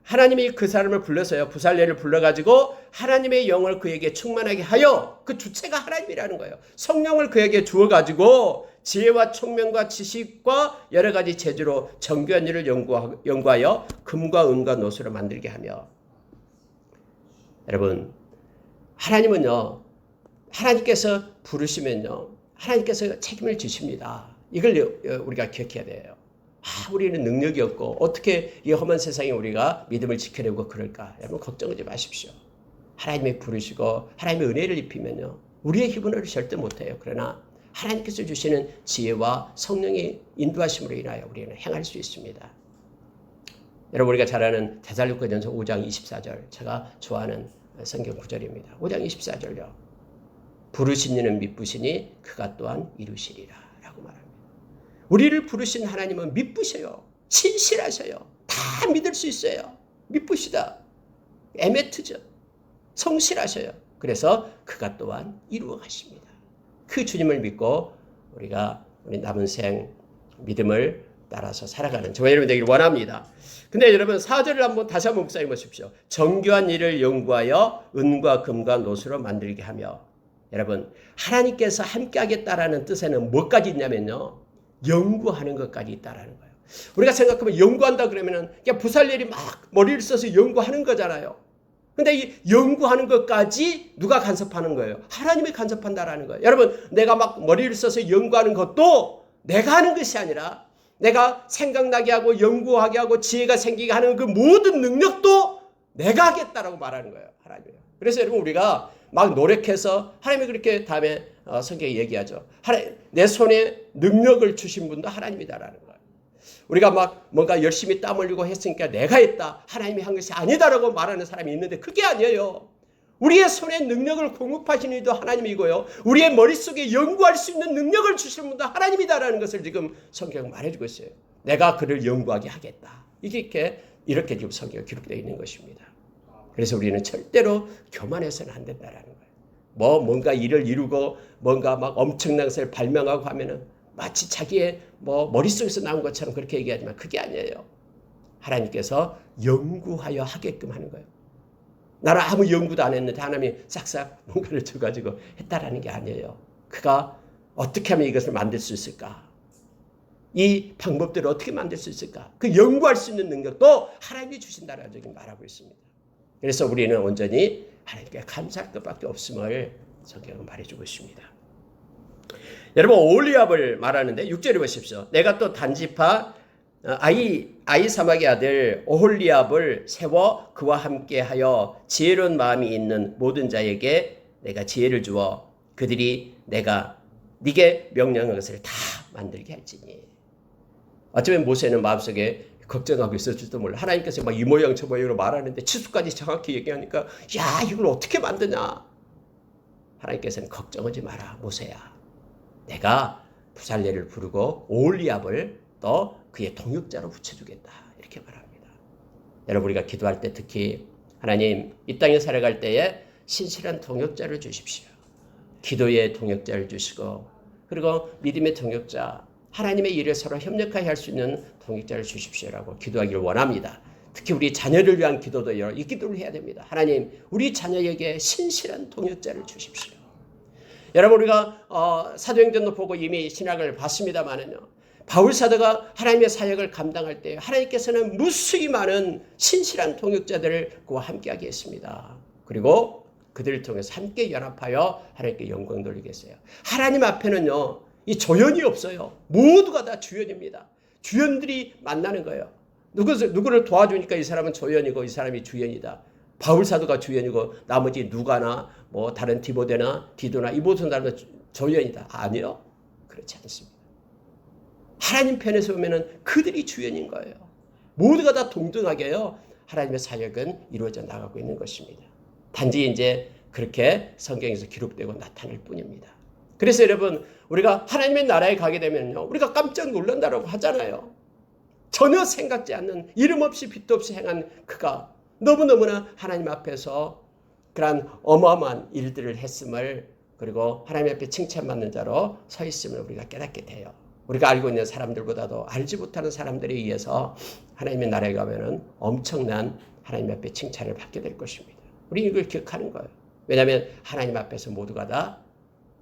하나님이 그 사람을 불러서요. 부살레를 불러가지고 하나님의 영을 그에게 충만하게 하여 그 주체가 하나님이라는 거예요. 성령을 그에게 주어가지고 지혜와 총명과 지식과 여러 가지 재주로 정교한 일을 연구하여 금과 은과 노수로 만들게 하며 여러분 하나님은요. 하나님께서 부르시면요. 하나님께서 책임을 지십니다. 이걸 우리가 기억해야 돼요. 우리는 능력이 없고 어떻게 이 험한 세상에 우리가 믿음을 지켜내고 그럴까? 여러분 걱정하지 마십시오. 하나님이 부르시고 하나님의 은혜를 입히면요. 우리의 힘으로 절대 못해요. 그러나 하나님께서 주시는 지혜와 성령의 인도하심으로 인하여 우리는 행할 수 있습니다. 여러분 우리가 잘 아는 데살로니가전서 5장 24절 제가 좋아하는 성경 구절입니다. 5장 24절요. 부르신 이는 미쁘시니 그가 또한 이루시리라 라고 말합니다. 우리를 부르신 하나님은 미쁘셔요. 신실하셔요. 다 믿을 수 있어요. 미쁘시다. 에메트죠. 성실하셔요. 그래서 그가 또한 이루어 가십니다. 그 주님을 믿고 우리가 우리 남은 생 믿음을 따라서 살아가는 저와 여러분 되기를 원합니다. 근데 여러분 4절을 다시 한번 묵상해 보십시오. 정교한 일을 연구하여 은과 금과 노수로 만들게 하며 여러분 하나님께서 함께 하겠다라는 뜻에는 뭐까지 있냐면요. 연구하는 것까지 있다라는 거예요. 우리가 생각하면 연구한다 그러면은 그냥 부살렐이 막 머리를 써서 연구하는 거잖아요. 근데 이 연구하는 것까지 누가 간섭하는 거예요? 하나님이 간섭한다라는 거예요. 여러분 내가 막 머리를 써서 연구하는 것도 내가 하는 것이 아니라 내가 생각나게 하고 연구하게 하고 지혜가 생기게 하는 그 모든 능력도 내가 하겠다라고 말하는 거예요. 하나님이. 그래서 여러분 우리가 막 노력해서 하나님이 그렇게 다음에 성경에 얘기하죠. 내 손에 능력을 주신 분도 하나님이다라는 거예요. 우리가 막 뭔가 열심히 땀 흘리고 했으니까 내가 했다. 하나님이 한 것이 아니다라고 말하는 사람이 있는데 그게 아니에요. 우리의 손에 능력을 공급하시는 이도 하나님이고요. 우리의 머릿속에 연구할 수 있는 능력을 주시는 분도 하나님이다라는 것을 지금 성경은 말해주고 있어요. 내가 그를 연구하게 하겠다. 이렇게 지금 성경에 기록되어 있는 것입니다. 그래서 우리는 절대로 교만해서는 안 된다라는 거예요. 뭔가 일을 이루고 뭔가 막 엄청난 것을 발명하고 하면은 마치 자기의 머릿속에서 나온 것처럼 그렇게 얘기하지만 그게 아니에요. 하나님께서 연구하여 하게끔 하는 거예요. 나는 아무 연구도 안 했는데 하나님이 싹싹 뭔가를 줘가지고 했다라는 게 아니에요. 그가 어떻게 하면 이것을 만들 수 있을까? 이 방법들을 어떻게 만들 수 있을까? 그 연구할 수 있는 능력도 하나님이 주신다라고 지금 말하고 있습니다. 그래서 우리는 온전히 하나님께 감사할 것밖에 없음을 성경은 말해주고 있습니다. 여러분 오홀리압을 말하는데 6절에 보십시오. 내가 또 단지파 아이사막의 아들 오홀리압을 세워 그와 함께하여 지혜로운 마음이 있는 모든 자에게 내가 지혜를 주어 그들이 내가 네게 명령한 것을 다 만들게 할지니. 어쩌면 모세는 마음속에 걱정하고 있었을지도 몰라. 하나님께서 막 이 모양 저 모양으로 말하는데 치수까지 정확히 얘기하니까 야 이걸 어떻게 만드냐. 하나님께서는 걱정하지 마라 모세야. 내가 부살레를 부르고 오홀리압을 또 그의 동역자로 붙여주겠다. 이렇게 말합니다. 여러분 우리가 기도할 때 특히 하나님 이 땅에 살아갈 때에 신실한 동역자를 주십시오. 기도의 동역자를 주시고 그리고 믿음의 동역자 하나님의 일에 서로 협력하게 할 수 있는 동역자를 주십시오라고 기도하기를 원합니다. 특히 우리 자녀를 위한 기도도 이 기도를 해야 됩니다. 하나님 우리 자녀에게 신실한 동역자를 주십시오. 여러분 우리가 사도행전도 보고 이미 신학을 봤습니다마는요. 바울 사도가 하나님의 사역을 감당할 때 하나님께서는 무수히 많은 신실한 동역자들을 그와 함께하게 했습니다. 그리고 그들을 통해서 함께 연합하여 하나님께 영광 돌리겠어요. 하나님 앞에는요. 이 조연이 없어요. 모두가 다 주연입니다. 주연들이 만나는 거예요. 누구를 도와주니까 이 사람은 조연이고 이 사람이 주연이다. 바울 사도가 주연이고 나머지 누가나 뭐 다른 디모데나 디도나 이 모든 사람은 조연이다. 아니요. 그렇지 않습니다. 하나님 편에서 보면은 그들이 주연인 거예요. 모두가 다 동등하게요. 하나님의 사역은 이루어져 나가고 있는 것입니다. 단지 이제 그렇게 성경에서 기록되고 나타날 뿐입니다. 그래서 여러분 우리가 하나님의 나라에 가게 되면요. 우리가 깜짝 놀란다라고 하잖아요. 전혀 생각지 않는 이름 없이 빛도 없이 행한 그가 너무너무나 하나님 앞에서 그러한 어마어마한 일들을 했음을 그리고 하나님 앞에 칭찬받는 자로 서 있음을 우리가 깨닫게 돼요. 우리가 알고 있는 사람들보다도 알지 못하는 사람들에 의해서 하나님의 나라에 가면은 엄청난 하나님 앞에 칭찬을 받게 될 것입니다. 우리는 이걸 기억하는 거예요. 왜냐하면 하나님 앞에서 모두가 다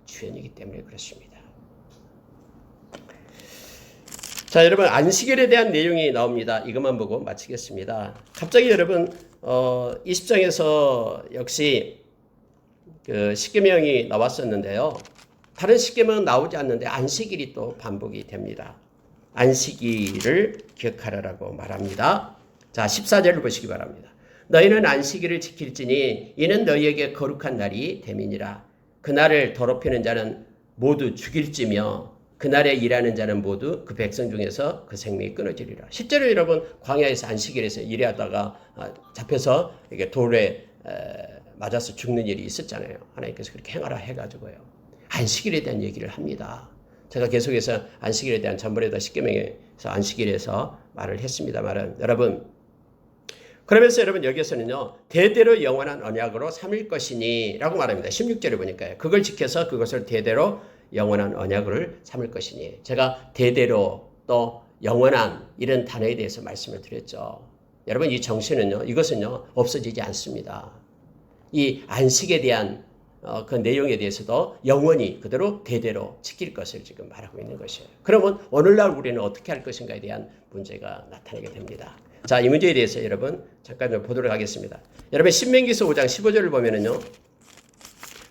주연이기 때문에 그렇습니다. 자, 여러분 안식일에 대한 내용이 나옵니다. 이것만 보고 마치겠습니다. 갑자기 여러분 20장에서 역시 그 십계명이 나왔었는데요. 다른 십계명은 나오지 않는데 안식일이 또 반복이 됩니다. 안식일을 기억하라라고 말합니다. 자, 14절을 보시기 바랍니다. 너희는 안식일을 지킬지니 이는 너희에게 거룩한 날이 됨이니라. 그날을 더럽히는 자는 모두 죽일지며 그날에 일하는 자는 모두 그 백성 중에서 그 생명이 끊어지리라. 실제로 여러분 광야에서 안식일에서 일하다가 잡혀서 이게 돌에 맞아서 죽는 일이 있었잖아요. 하나님께서 그렇게 행하라 해가지고요. 안식일에 대한 얘기를 합니다. 제가 계속해서 안식일에 대한 전번에도 십계명에서 안식일에서 말을 했습니다만 여러분 그러면서 여러분 여기에서는요. 대대로 영원한 언약으로 삼을 것이니 라고 말합니다. 16절에 보니까요. 그걸 지켜서 그것을 대대로 영원한 언약을 삼을 것이니 제가 대대로 또 영원한 이런 단어에 대해서 말씀을 드렸죠. 여러분 이 정신은요. 이것은요. 없어지지 않습니다. 이 안식에 대한 그 내용에 대해서도 영원히 그대로 대대로 지킬 것을 지금 말하고 있는 것이에요. 그러면 오늘날 우리는 어떻게 할 것인가에 대한 문제가 나타나게 됩니다. 자, 이 문제에 대해서 여러분 잠깐 좀 보도록 하겠습니다. 여러분 신명기서 5장 15절을 보면은요.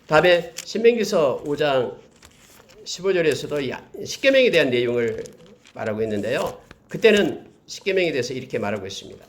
다음에 신명기서 5장 15절에서도 십계명에 대한 내용을 말하고 있는데요. 그때는 십계명에 대해서 이렇게 말하고 있습니다.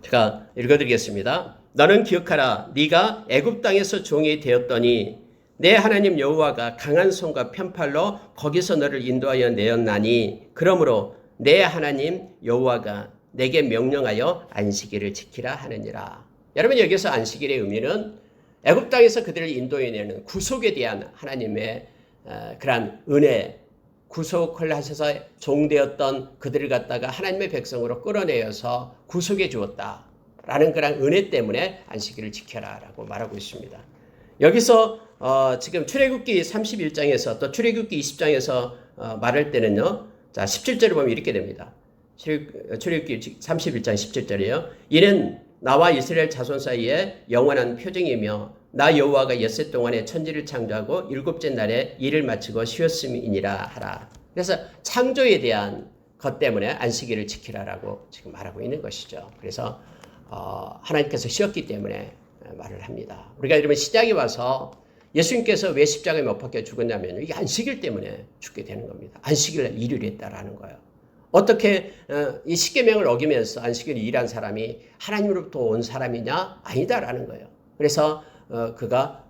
제가 읽어드리겠습니다. 너는 기억하라. 네가 애굽 땅에서 종이 되었더니 내 하나님 여호와가 강한 손과 편팔로 거기서 너를 인도하여 내었나니 그러므로 내 하나님 여호와가 내게 명령하여 안식일을 지키라 하느니라. 여러분 여기서 안식일의 의미는 애굽 땅에서 그들을 인도해내는 구속에 대한 하나님의 그러한 은혜, 구속을 하셔서 종되었던 그들을 갖다가 하나님의 백성으로 끌어내어서 구속해 주었다라는 그런 은혜 때문에 안식일을 지켜라라고 말하고 있습니다. 여기서 지금 출애굽기 31장에서 또 출애굽기 20장에서 말할 때는요. 자, 17절을 보면 이렇게 됩니다. 출애굽기 31장 17절이에요. 이는 나와 이스라엘 자손 사이에 영원한 표징이며 나 여호와가 엿새 동안에 천지를 창조하고 일곱째 날에 일을 마치고 쉬었음이니라 하라. 그래서 창조에 대한 것 때문에 안식일을 지키라라고 지금 말하고 있는 것이죠. 그래서 하나님께서 쉬었기 때문에 말을 합니다. 우리가 이러면 시작에 와서 예수님께서 왜 십자가에 못 박혀 죽었냐면 이게 안식일 때문에 죽게 되는 겁니다. 안식일에 일을 했다라는 거예요. 어떻게 이 십계명을 어기면서 안식일을 일한 사람이 하나님으로부터 온 사람이냐? 아니다라는 거예요. 그래서 그가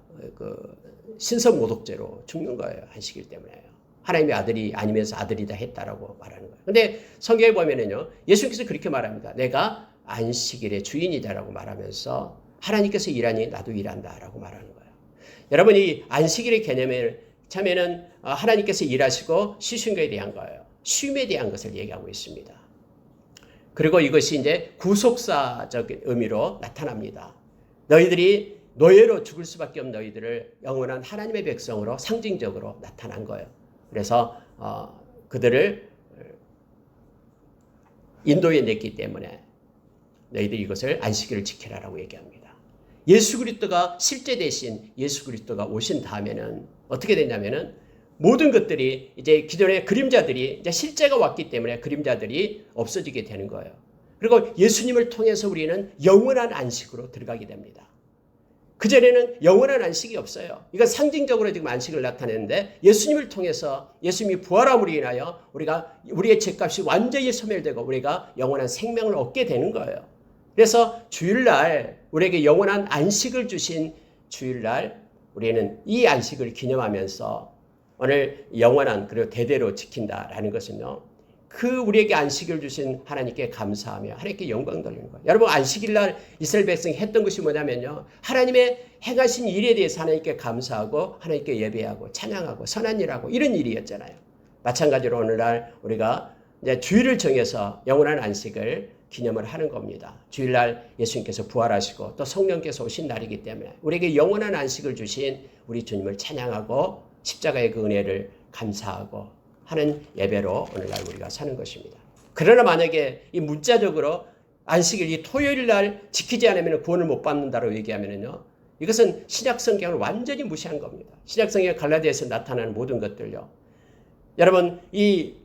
신성모독죄로 죽는 거예요. 안식일 때문에요. 하나님의 아들이 아니면서 아들이다 했다라고 말하는 거예요. 근데 성경에 보면은요. 예수님께서 그렇게 말합니다. 내가 안식일의 주인이다라고 말하면서 하나님께서 일하니 나도 일한다라고 말하는 거예요. 여러분 이 안식일의 개념을 참에는 하나님께서 일하시고 쉬신 것에 대한 거예요. 쉼에 대한 것을 얘기하고 있습니다. 그리고 이것이 이제 구속사적인 의미로 나타납니다. 너희들이 노예로 죽을 수밖에 없는 너희들을 영원한 하나님의 백성으로 상징적으로 나타난 거예요. 그래서 그들을 인도해 냈기 때문에 너희들이 이것을 안식일을 지키라라고 얘기합니다. 예수 그리스도가 실제 대신 예수 그리스도가 오신 다음에는 어떻게 되냐면은 모든 것들이 이제 기존의 그림자들이 이제 실제가 왔기 때문에 그림자들이 없어지게 되는 거예요. 그리고 예수님을 통해서 우리는 영원한 안식으로 들어가게 됩니다. 그전에는 영원한 안식이 없어요. 이건 상징적으로 지금 안식을 나타내는데 예수님을 통해서 예수님이 부활함으로 인하여 우리의 죄값이 완전히 소멸되고 우리가 영원한 생명을 얻게 되는 거예요. 그래서 주일날 우리에게 영원한 안식을 주신 주일날 우리는 이 안식을 기념하면서 오늘 영원한 그리고 대대로 지킨다라는 것은요. 그 우리에게 안식을 주신 하나님께 감사하며 하나님께 영광 돌리는 거예요. 여러분 안식일날 이스라엘 백성이 했던 것이 뭐냐면요. 하나님의 행하신 일에 대해서 하나님께 감사하고 하나님께 예배하고 찬양하고 선한 일하고 이런 일이었잖아요. 마찬가지로 오늘날 우리가 이제 주일을 정해서 영원한 안식을 기념을 하는 겁니다. 주일날 예수님께서 부활하시고 또 성령께서 오신 날이기 때문에 우리에게 영원한 안식을 주신 우리 주님을 찬양하고 십자가의 그 은혜를 감사하고 하는 예배로 오늘날 우리가 사는 것입니다. 그러나 만약에 이 문자적으로 안식일 이 토요일 날 지키지 않으면 구원을 못 받는다고 얘기하면요. 이것은 신약 성경을 완전히 무시한 겁니다. 신약 성경 갈라디아에서 나타나는 모든 것들요. 여러분 이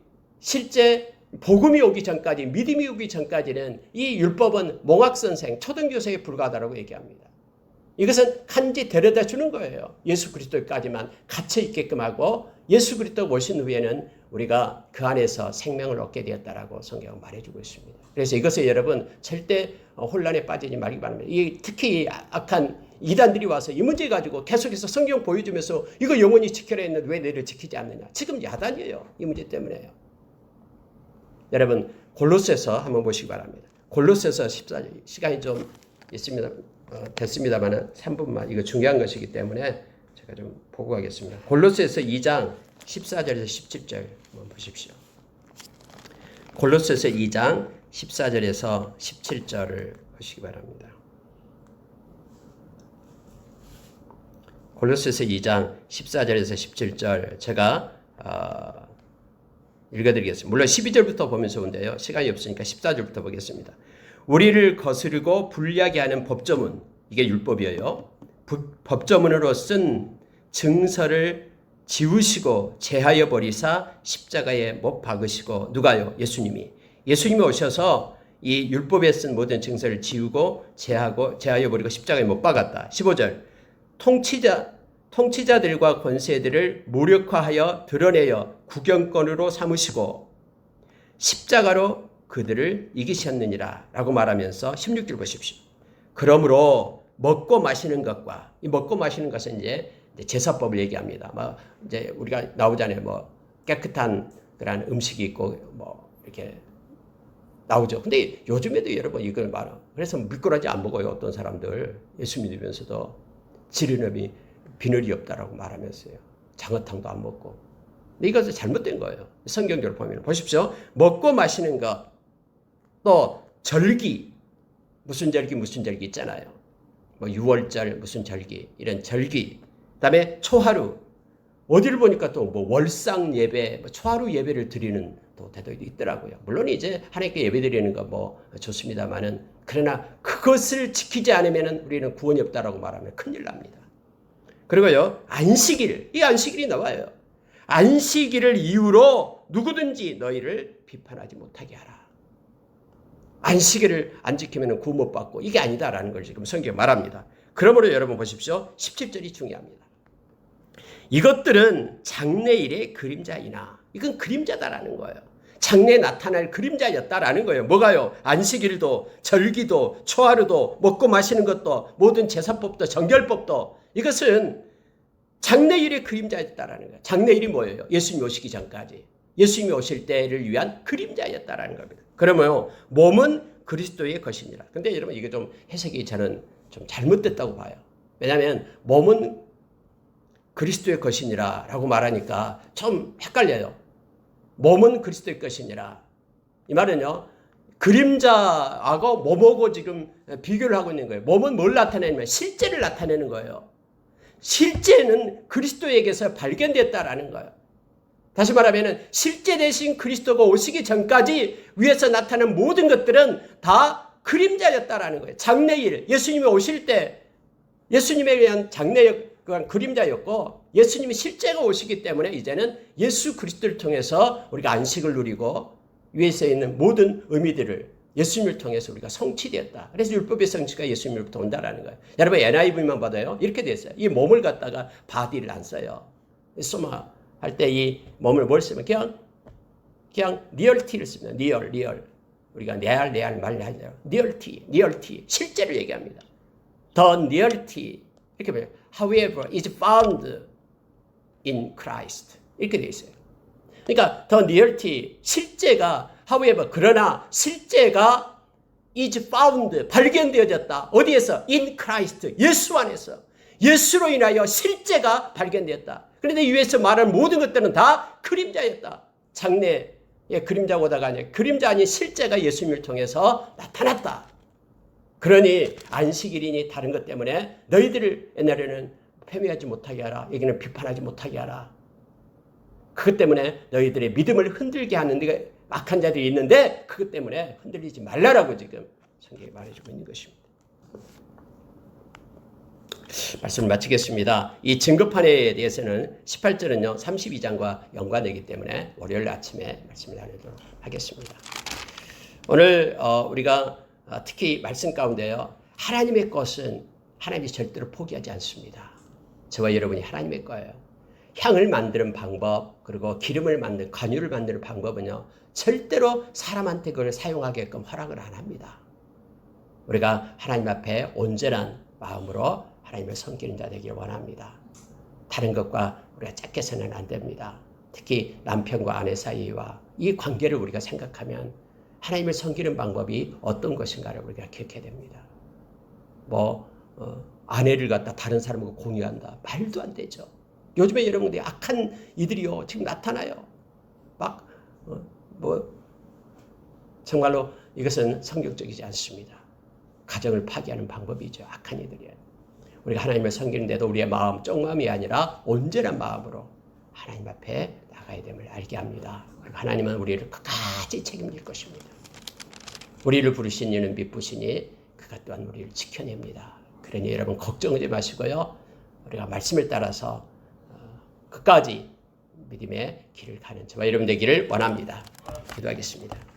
실제 복음이 오기 전까지 믿음이 오기 전까지는 이 율법은 몽학선생 초등교사에 불과하다고 얘기합니다. 이것은 간지 데려다 주는 거예요. 예수 그리스도까지만 갇혀 있게끔 하고 예수 그리스도 오신 후에는 우리가 그 안에서 생명을 얻게 되었다라고 성경은 말해주고 있습니다. 그래서 이것을 여러분 절대 혼란에 빠지지 말기 바랍니다. 특히 악한 이단들이 와서 이 문제 가지고 계속해서 성경 보여주면서 이거 영원히 지켜라 했는데 왜 너를 지키지 않느냐. 지금 야단이에요. 이 문제 때문에요. 여러분 골로새서 한번 보시기 바랍니다. 골로새서 14절 시간이 좀 있습니다. 됐습니다만 3분만 이거 중요한 것이기 때문에 제가 좀 보고 가겠습니다. 골로새서 2장 14절에서 17절 한번 보십시오. 골로새서 2장 14절에서 17절을 보시기 바랍니다. 골로새서 2장 14절에서 17절 제가 읽어드리겠습니다. 물론 12절부터 보면 좋은데요. 시간이 없으니까 14절부터 보겠습니다. 우리를 거스르고 불리하게 하는 법조문, 이게 율법이에요. 법조문으로 쓴 증서를 지우시고 제하여 버리사 십자가에 못 박으시고 누가요? 예수님이 오셔서 이 율법에 쓴 모든 증서를 지우고 제하여 버리고 십자가에 못 박았다. 15절 통치자들과 권세들을 무력화하여 드러내어 구경거리로 삼으시고 십자가로 그들을 이기셨느니라 라고 말하면서 16절 보십시오. 그러므로 먹고 마시는 것과 이 먹고 마시는 것은 이제 제사법을 얘기합니다. 이제 우리가 나오잖아요. 깨끗한 그런 음식이 있고 이렇게 나오죠. 근데 요즘에도 여러분 이걸 말아. 그래서 미꾸라지 안 먹어요. 어떤 사람들 예수 믿으면서도 지르름이 비늘이 없다라고 말하면서요. 장어탕도 안 먹고. 근데 이것은 잘못된 거예요. 성경적으로 보면 보십시오. 먹고 마시는 것. 또 절기 무슨 절기 있잖아요. 6월절 무슨 절기 이런 절기. 그다음에 초하루 어디를 보니까 또 월상 예배 초하루 예배를 드리는 또 대도도 있더라고요. 물론 이제 하나님께 예배 드리는 거 좋습니다만은 그러나 그것을 지키지 않으면은 우리는 구원이 없다라고 말하면 큰일 납니다. 그리고요 안식일 이 안식일이 나와요. 안식일을 이유로 누구든지 너희를 비판하지 못하게 하라. 안식일을 안 지키면 구원 못 받고 이게 아니다라는 걸 지금 성경이 말합니다. 그러므로 여러분 보십시오. 17절이 중요합니다. 이것들은 장래일의 그림자이나 이건 그림자다라는 거예요. 장래에 나타날 그림자였다라는 거예요. 뭐가요? 안식일도 절기도 초하루도 먹고 마시는 것도 모든 제사법도 정결법도 이것은 장래일의 그림자였다라는 거예요. 장래일이 뭐예요? 예수님이 오시기 전까지 예수님이 오실 때를 위한 그림자였다라는 겁니다. 그러면 몸은 그리스도의 것이니라. 근데 여러분 이게 좀 해석이 저는 좀 잘못됐다고 봐요. 왜냐하면 몸은 그리스도의 것이니라 라고 말하니까 좀 헷갈려요. 몸은 그리스도의 것이니라. 이 말은요. 그림자하고 몸하고 지금 비교를 하고 있는 거예요. 몸은 뭘 나타내냐면 실제를 나타내는 거예요. 실제는 그리스도에게서 발견됐다라는 거예요. 다시 말하면 실제 대신 그리스도가 오시기 전까지 위에서 나타난 모든 것들은 다 그림자였다라는 거예요. 장래일 예수님이 오실 때 예수님에 의한 장래의 그림자였고 예수님이 실제가 오시기 때문에 이제는 예수 그리스도를 통해서 우리가 안식을 누리고 위에서 있는 모든 의미들을 예수님을 통해서 우리가 성취되었다. 그래서 율법의 성취가 예수님으로부터 온다라는 거예요. 여러분 NIV만 받아요. 이렇게 돼 있어요. 이 몸을 갖다가 바디를 안 써요. 소마 할 때 이 몸을 뭘 쓰면 그냥 리얼티를 씁니다. 리얼. 우리가 레알 말을 하죠. 리얼티. 실제로 얘기합니다. The reality 이렇게 봐요. However is found in Christ 이렇게 돼 있어요. 그러니까 the reality 실제가 however 그러나 실제가 is found 발견되어졌다. 어디에서? In Christ 예수 안에서 예수로 인하여 실제가 발견되었다. 그런데 위에서 말하는 모든 것들은 다 그림자였다. 장래의 그림자보다가 아니라 그림자 아닌 실제가 예수님을 통해서 나타났다. 그러니 안식일이니 다른 것 때문에 너희들을 옛날에는 패미하지 못하게 하라. 여기는 비판하지 못하게 하라. 그것 때문에 너희들의 믿음을 흔들게 하는 데가 악한 자들이 있는데 그것 때문에 흔들리지 말라라고 지금 성경이 말해주고 있는 것입니다. 말씀을 마치겠습니다. 이 증거판에 대해서는 18절은요 32장과 연관되기 때문에 월요일 아침에 말씀을 나누도록 하겠습니다. 오늘 우리가 특히 말씀 가운데요 하나님의 것은 하나님이 절대로 포기하지 않습니다. 저와 여러분이 하나님의 거예요. 향을 만드는 방법 그리고 기름을 만드는 관유를 만드는 방법은요 절대로 사람한테 그걸 사용하게끔 허락을 안 합니다. 우리가 하나님 앞에 온전한 마음으로 하나님을 섬기는 자 되기를 원합니다. 다른 것과 우리가 짝해서는 안 됩니다. 특히 남편과 아내 사이와 이 관계를 우리가 생각하면 하나님을 섬기는 방법이 어떤 것인가를 우리가 기억해야 됩니다. 아내를 갖다 다른 사람과 공유한다. 말도 안 되죠. 요즘에 여러분들이 악한 이들이요 지금 나타나요. 정말로 이것은 성경적이지 않습니다. 가정을 파괴하는 방법이죠. 악한 이들이에요. 우리가 하나님을 섬기는데도 우리의 마음, 쪽마음이 아니라 온전한 마음으로 하나님 앞에 나가야 됨을 알게 합니다. 그리고 하나님은 우리를 끝까지 책임질 것입니다. 우리를 부르신 이는 미쁘시니 그가 또한 우리를 지켜냅니다. 그러니 여러분 걱정하지 마시고요. 우리가 말씀을 따라서 끝까지 믿음의 길을 가는 저와 여러분 되기를 원합니다. 기도하겠습니다.